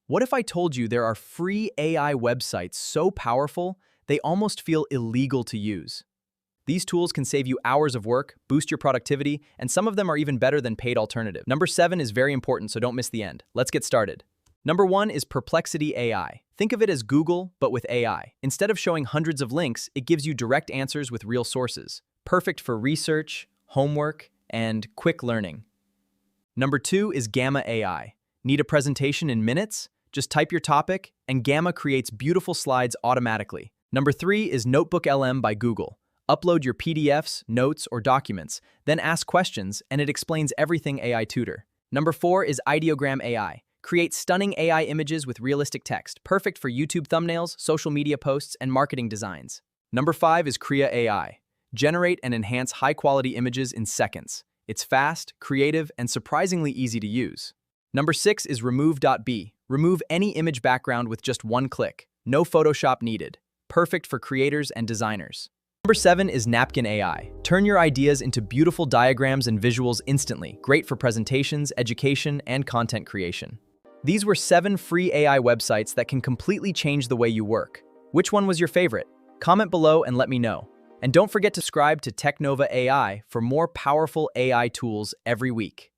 What if I told you there are free AI websites so powerful, they almost feel illegal to use? These tools can save you hours of work, boost your productivity, and some of them are even better than paid alternative. Number 7 is very important, so don't miss the end. Let's get started. Number 1 is Perplexity AI. Think of it as Google, but with AI. Instead of showing hundreds of links, it gives you direct answers with real sources. Perfect for research, homework, and quick learning. Number 2 is Gamma AI. Need a presentation in minutes? Just type your topic, and Gamma creates beautiful slides automatically. Number 3 is NotebookLM by Google. Upload your PDFs, notes, or documents, then ask questions, and it explains everything AI Tutor. Number 4 is Ideogram AI. Create stunning AI images with realistic text, perfect for YouTube thumbnails, social media posts, and marketing designs. Number 5 is Krea AI. Generate and enhance high-quality images in seconds. It's fast, creative, and surprisingly easy to use. Number 6 is Remove.b. Remove any image background with just one click. No Photoshop needed. Perfect for creators and designers. Number 7 is Napkin AI. Turn your ideas into beautiful diagrams and visuals instantly. Great for presentations, education, and content creation. These were 7 free AI websites that can completely change the way you work. Which one was your favorite? Comment below and let me know. And don't forget to subscribe to Technova AI for more powerful AI tools every week.